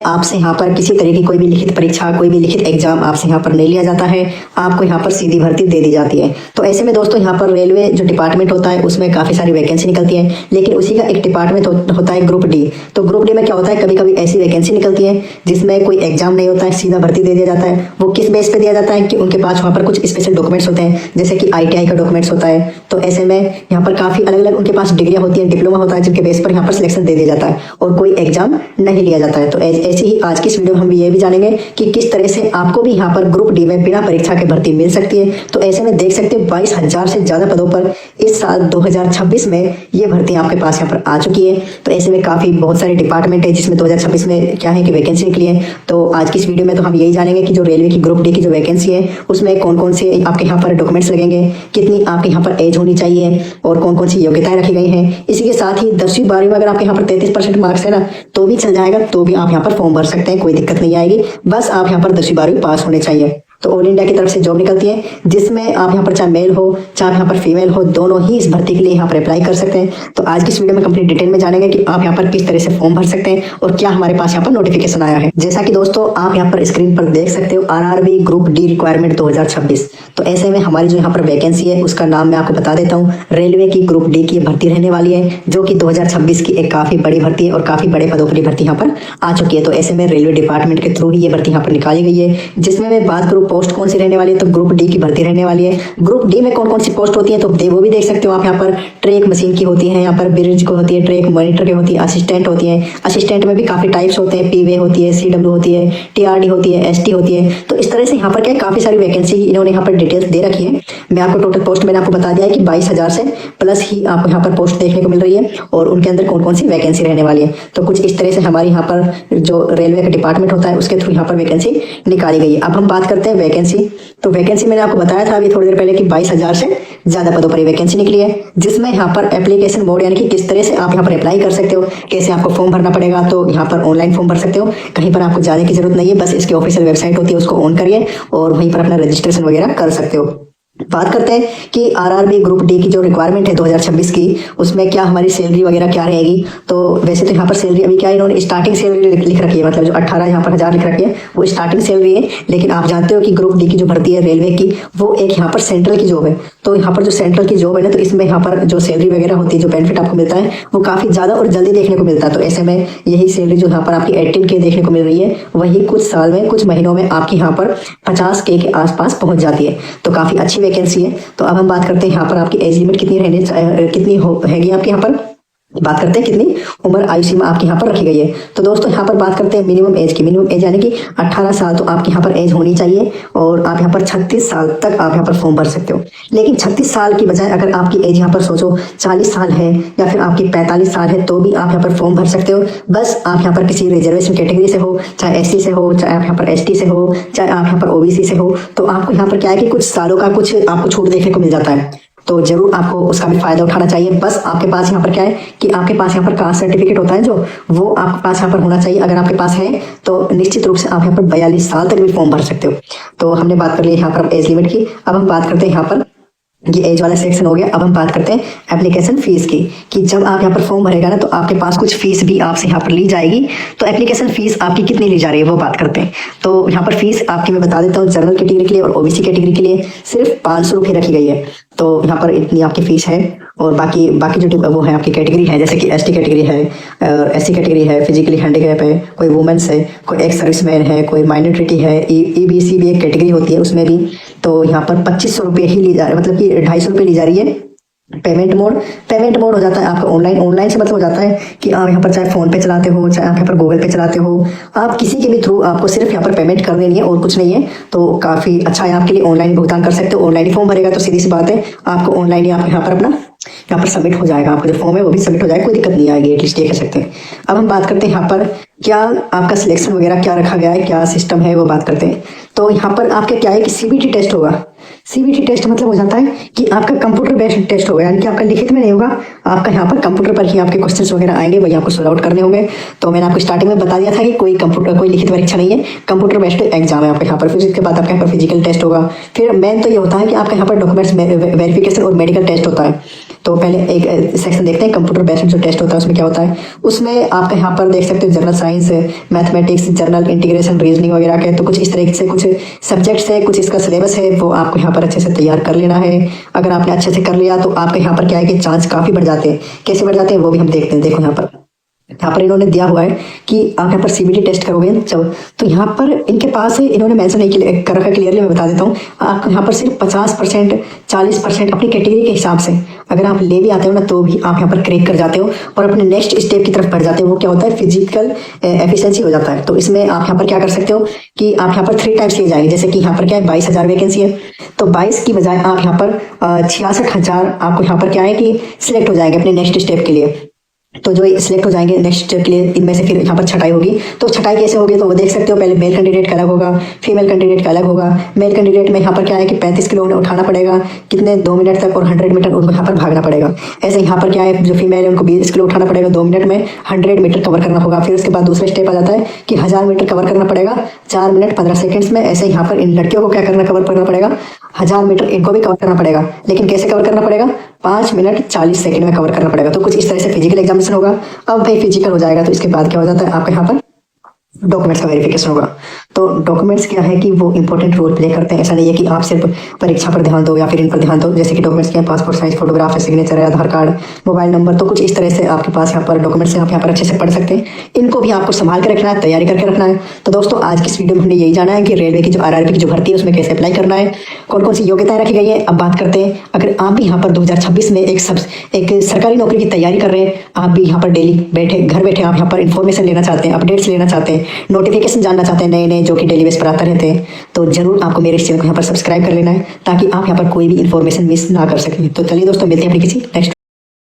आपसे यहाँ पर किसी तरह की कोई भी लिखित परीक्षा, कोई भी लिखित एग्जाम आपसे यहाँ पर नहीं लिया जाता है, आपको यहाँ पर सीधी भर्ती दे दी जाती है। तो ऐसे में दोस्तों यहाँ पर रेलवे जो डिपार्टमेंट होता है उसमें काफ़ी सारी वैकेंसी निकलती है, लेकिन उसी का एक डिपार्टमेंट होता है ग्रुप डी। तो ग्रुप डी में क्या होता है, कभी कभी ऐसी वैकेंसी निकलती है जिसमें कोई एग्जाम नहीं होता है, सीधा भर्ती दे दिया जाता है। वो किस बेस पे दिया जाता है कि उनके पास वहाँ पर कुछ स्पेशल डॉक्यूमेंट्स होते हैं, जैसे कि ITI का डॉक्यूमेंट्स होता है। तो ऐसे में यहाँ पर काफ़ी अलग अलग उनके पास डिग्रियाँ होती हैं, डिप्लोमा होता है, जिनके बेस पर यहाँ पर सिलेक्शन दे दिया जाता है और कोई एग्जाम नहीं लिया जाता है। तो ऐसे ही आज की इस वीडियो में हम ये भी जानेंगे कि किस तरह से आपको भी यहाँ पर ग्रुप डी में बिना परीक्षा के भर्ती मिल सकती है। तो ऐसे में देख सकते हैं 22,000 से ज़्यादा पदों पर इस साल 2026 में ये भर्ती आपके पास यहाँ पर आ चुकी है। तो ऐसे में काफ़ी बहुत सारे डिपार्टमेंट है जिसमें 2026 में क्या है कि वैकेंसी निकली है। तो आज की इस वीडियो में तो हम यही जानेंगे कि जो रेलवे की ग्रुप डी की जो वैकेंसी है उसमें कौन कौन से आपके यहाँ पर डॉक्यूमेंट्स लगेंगे, कितनी आपके यहाँ पर एज होनी चाहिए और कौन कौन सी योग्यताएं रखी गई हैं। इसी के साथ ही 10वीं 12वीं में अगर आपके यहाँ पर 33% मार्क्स है ना तो भी चल जाएगा, तो भी आप यहाँ पर फॉर्म भर सकते हैं, कोई दिक्कत नहीं आएगी। बस आप यहाँ पर 10वीं 12वीं पास होने चाहिए। तो ऑल इंडिया की तरफ से जॉब निकलती है जिसमें आप यहाँ पर चाहे मेल हो चाहे यहाँ पर फीमेल हो, दोनों ही इस भर्ती के लिए यहाँ पर अप्लाई कर सकते हैं। तो आज की इस वीडियो में कंप्लीट डिटेल में जानेंगे कि आप यहाँ पर किस तरह से फॉर्म भर सकते हैं और क्या हमारे पास यहाँ पर नोटिफिकेशन आया है। जैसा कि दोस्तों आप यहाँ पर स्क्रीन पर देख सकते हो RRB ग्रुप डी रिक्वायरमेंट 2026। तो ऐसे में हमारी जो यहाँ पर वैकेंसी है उसका नाम मैं आपको बता देता हूँ। रेलवे की ग्रुप डी की भर्ती रहने वाली है, जो कि 2026 की एक काफी बड़ी भर्ती है और काफी बड़े पदों पर भर्ती यहाँ पर आ चुकी है। तो ऐसे में रेलवे डिपार्टमेंट के थ्रू ही ये भर्ती यहाँ पर निकाली गई है, जिसमें मैं बात करूँ पोस्ट कौन सी रहने वाली है तो ग्रुप डी की भर्ती रहने वाली है। ग्रुप डी में कौन कौन सी पोस्ट होती है तो वो भी देख सकते हो आप। यहाँ पर ट्रैक मशीन की होती है, यहाँ पर ब्रिज को होती है, ट्रैक मॉनिटर की होती है, असिस्टेंट होती है। असिस्टेंट में भी काफी टाइप्स होते हैं, PV होती है, CW होती है, TRD होती है, ST होती है। तो इस तरह से यहाँ पर क्या काफी सारी वैकेंसी इन्होंने यहाँ पर डिटेल्स दे रखी है। मैं आपको टोटल पोस्ट मैंने आपको बता दिया है कि 22,000 से प्लस ही आपको यहाँ पर पोस्ट देखने को मिल रही है और उनके अंदर कौन कौन सी वैकेंसी रहने वाली है। तो कुछ इस तरह से हमारी यहाँ पर जो रेलवे का डिपार्टमेंट होता है उसके थ्रू यहाँ पर वैकेंसी निकाली गई है। अब हम बात करते हैं वैकेंसी। तो वैकेंसी मैंने आपको बताया था अभी थोड़ी देर पहले कि 22,000 से ज़्यादा पदों पर वैकेंसी निकली है, जिसमें यहाँ पर एप्लीकेशन मोड यानी कि किस तरह से आप यहाँ पर अप्लाई कर सकते हो, कैसे आपको फॉर्म भरना पड़ेगा। तो यहाँ पर ऑनलाइन फॉर्म भर सकते हो, कहीं पर आपको जाने की जरूरत नहीं है, बस इसकी ऑफिशियल वेबसाइट होती है उसको ऑन करिए और वहीं पर अपना रजिस्ट्रेशन वगैरह कर सकते हो। बात करते हैं कि RRB ग्रुप डी की जो रिक्वायरमेंट है 2026 की, उसमें क्या हमारी सैलरी वगैरह क्या रहेगी। तो वैसे तो यहाँ पर सैलरी अभी क्या इन्होंने स्टार्टिंग सैलरी लिख रखी है, मतलब जो 18 यहाँ पर हज़ार लिख रखी है वो स्टार्टिंग सैलरी है। लेकिन आप जानते हो कि ग्रुप डी की जो भर्ती है रेलवे की वो एक यहाँ पर सेंट्रल की जॉब है। तो यहाँ पर जो सेंट्रल की जॉब है ना, तो इसमें यहाँ पर जो सैलरी वगैरह होती है, जो बेनिफिट आपको मिलता है वो काफ़ी ज़्यादा और जल्दी देखने को मिलता है। तो ऐसे में यही सैलरी जो यहाँ पर आपकी 18K देखने को मिल रही है, वही कुछ साल में कुछ महीनों में आपकी यहाँ पर 50K के आसपास पहुँच जाती है। तो काफ़ी अच्छी वैकेंसी है। तो अब हम बात करते हैं यहाँ पर आपकी एज लिमिट कितनी हैगी आपके यहाँ पर। बात करते हैं कितनी उम्र आयु सीमा आपके यहाँ पर रखी गई है। तो दोस्तों यहाँ पर बात करते हैं मिनिमम एज की। मिनिमम एज यानी कि 18 साल तो आपके यहाँ पर एज होनी चाहिए और आप यहाँ पर 36 साल तक आप यहाँ पर फॉर्म भर सकते हो। लेकिन 36 साल की बजाय अगर आपकी एज यहाँ पर सोचो 40 साल है या फिर आपकी 45 साल है तो भी आप यहाँ पर फॉर्म भर सकते हो। बस आप यहाँ पर किसी रिजर्वेशन कैटेगरी से हो, चाहे SC से हो, चाहे आप यहाँ पर ST से हो, चाहे आप यहाँ पर OBC से हो, तो आपको यहाँ पर क्या है कि कुछ सालों का कुछ आपको छूट देखने को मिल जाता है। तो जरूर आपको उसका भी फायदा उठाना चाहिए। बस आपके पास यहाँ पर क्या है कि आपके पास यहाँ पर कास्ट सर्टिफिकेट होता है जो वो आपके पास यहाँ पर होना चाहिए। अगर आपके पास है तो निश्चित रूप से आप यहाँ पर 42 साल तक भी फॉर्म भर सकते हो। तो हमने बात कर ली यहाँ पर एज लिमिट की। अब हम बात करते हैं यहाँ पर, ये एज वाला सेक्शन हो गया। अब हम बात करते हैं एप्लीकेशन फीस की, कि जब आप यहाँ पर फॉर्म भरेगा ना तो आपके पास कुछ फीस भी आपसे यहाँ पर ली जाएगी। तो एप्लीकेशन फीस आपकी कितनी ली जा रही है वो बात करते हैं। तो यहाँ पर फीस आपकी मैं बता देता हूँ। जनरल कैटेगरी के लिए और OBC कैटेगरी के लिए सिर्फ 500 रुपये रखी गई है। तो यहाँ पर इतनी आपकी फीस है। और बाकी जो वो है आपकी कैटेगरी है, जैसे कि ST कैटेगरी है, SC कैटेगरी है, फिजिकली हैंडीकैप है, कोई वुमेन्स है, कोई एक्स सर्विसमैन है, कोई माइनॉरिटी है, EBC भी एक कैटेगरी होती है उसमें भी। तो यहाँ पर 2500 रुपये ही ली जा रही है, मतलब कि 250 रुपये ली जा रही है। पेमेंट मोड हो जाता है आपका ऑनलाइन से मतलब हो जाता है कि आप यहाँ पर चाहे फोन पे चलाते हो, चाहे आप यहाँ पर गूगल पे चलाते हो, आप किसी के भी थ्रू आपको सिर्फ यहाँ पर पेमेंट कर देनी है और कुछ नहीं है। तो काफ़ी अच्छा है आपके लिए, ऑनलाइन भुगतान कर सकते हो। ऑनलाइन फॉर्म भरेगा तो सीधी सी बात है आपको ऑनलाइन ही आप यहाँ पर अपना यहाँ पर सबमिट हो जाएगा, आपका जो फॉर्म है वो भी सबमिट हो जाएगा, कोई दिक्कत नहीं आएगी, एटलीस्ट ये कह सकते हैं। अब हम बात करते हैं यहाँ पर क्या आपका सिलेक्शन वगैरह क्या रखा गया है, क्या सिस्टम है वो बात करते हैं। तो यहाँ पर आपके क्या है कि CBT टेस्ट होगा। सीबीटी टेस्ट मतलब हो जाता है कि आपका कंप्यूटर बेस्ड टेस्ट होगा, यानी कि आपका लिखित में नहीं होगा, आपका यहाँ पर कंप्यूटर पर ही आपके क्वेश्चंस वगैरह आएंगे, वही आपको सॉल्व आउट करने होंगे। तो मैंने आपको स्टार्टिंग में बता दिया था कि कोई लिखित परीक्षा नहीं है, कंप्यूटर बेस्ड एग्जाम है आपका यहाँ पर। फिर इसके बाद आपका यहाँ पर फिजिकल टेस्ट होगा। फिर मेन तो ये होता है कि आपका यहाँ पर डॉक्यूमेंट्स वेरिफिकेशन और मेडिकल टेस्ट होता है। तो पहले एक सेक्शन देखते हैं कंप्यूटर बेस्ड जो टेस्ट होता है उसमें क्या होता है। उसमें आपका यहाँ पर देख सकते हो general science, mathematics, general integration, reasoning वगैरह के तो कुछ इस तरीके से कुछ सब्जेक्ट्स है, कुछ इसका सिलेबस है, वो आपको यहाँ पर अच्छे से तैयार कर लेना है। अगर आपने अच्छे से कर लिया तो आपके यहाँ पर क्या है कि चांस काफ़ी बढ़ जाते हैं। कैसे बढ़ जाते हैं वो भी हम देखते हैं। देखो यहाँ पर इन्होंने दिया हुआ है कि आप यहाँ पर सीबीटी टेस्ट करोगे जब, तो यहाँ पर इनके पास इन्होंने मेंशन नहीं कर रखा क्लियरली, मैं बता देता हूँ। आप यहाँ पर सिर्फ 50%, 40% अपनी कैटेगरी के हिसाब से अगर आप ले भी आते हो ना तो भी आप यहाँ पर क्रैक कर जाते हो और अपने नेक्स्ट स्टेप की तरफ बढ़ जाते हो। वो क्या होता है, फिजिकल एफिशिएंसी हो जाता है। तो इसमें आप यहाँ पर क्या कर सकते हो कि आप यहाँ पर 3 टाइम्स लिए जाएंगे। जैसे कि यहाँ पर क्या है 22,000 वैकेंसी है, तो 22 की बजाय आप यहाँ पर 66,000 आपको यहाँ पर क्या है कि सिलेक्ट हो जाएंगे अपने नेक्स्ट स्टेप के लिए। तो जो सिलेक्ट हो जाएंगे नेक्स्ट स्टेप के लिए, इनमें से फिर यहाँ पर छटाई होगी। तो छटाई कैसे होगी तो वो देख सकते हो। पहले मेल कैंडिडेट का अलग होगा, फीमेल कैंडिडेट का अलग होगा। मेल कैंडिडेट में यहाँ पर क्या है कि 35 किलो उन्हें उठाना पड़ेगा, कितने 2 मिनट तक, और 100 मीटर उनको यहाँ पर भागना पड़ेगा। ऐसे यहाँ पर क्या है जो फीमेल है उनको 20 किलो उठाना पड़ेगा, 2 मिनट में 100 मीटर कवर करना होगा। फिर उसके बाद दूसरा स्टेप आ जाता है कि 1000 मीटर कवर करना पड़ेगा 4 मिनट 15 सेकेंड्स में। ऐसे यहाँ पर इन लड़कियों को क्या कवर करना पड़ेगा, 1000 मीटर इनको भी कवर करना पड़ेगा, लेकिन कैसे कवर करना पड़ेगा, 5 मिनट 40 सेकंड में कवर करना पड़ेगा। तो कुछ इस तरह से फिजिकल एग्जामिनेशन होगा। अब भाई फिजिकल हो जाएगा तो इसके बाद क्या हो जाता है आपका यहाँ पर डॉक्यूमेंट्स का वेरिफिकेशन होगा। तो डॉक्यूमेंट्स क्या है कि वो इंपॉर्टेंट रोल प्ले करते हैं। ऐसा नहीं है कि आप सिर्फ परीक्षा पर ध्यान दो या फिर इन पर ध्यान दो। जैसे कि डॉक्यूमेंट्स क्या है, पासपोर्ट साइज फोटोग्राफ है, सिग्नेचर है, आधार कार्ड, मोबाइल नंबर, तो कुछ इस तरह से आपके पास यहाँ पर डॉक्यूमेंट्स हैं, आप यहाँ पर अच्छे से पढ़ सकते हैं। इनको भी आपको संभाल के रखना है, तैयारी करके रखना है। तो दोस्तों आज की इस वीडियो में हमने यही जाना है कि रेलवे की जो RRB की जो भर्ती है उसमें कैसे अप्लाई करना है, कौन कौन सी योग्यताएं रखी गई है। अब बात करते हैं, अगर आप भी यहाँ पर 2026 में एक सरकारी नौकरी की तैयारी कर रहे हैं, आप भी यहाँ पर डेली घर बैठे आप यहाँ पर इन्फॉर्मेशन लेना चाहते हैं, अपडेट्स लेना चाहते हैं, नोटिफिकेशन जानना चाहते हैं नए जो कि डेली बेस पर आते रहते हैं, तो जरूर आपको मेरे इस चैनल को यहाँ पर सब्सक्राइब कर लेना है ताकि आप यहाँ पर कोई भी इन्फॉर्मेशन मिस ना कर सकें। तो चलिए दोस्तों मिलते हैं अपनी किसी नेक्स्ट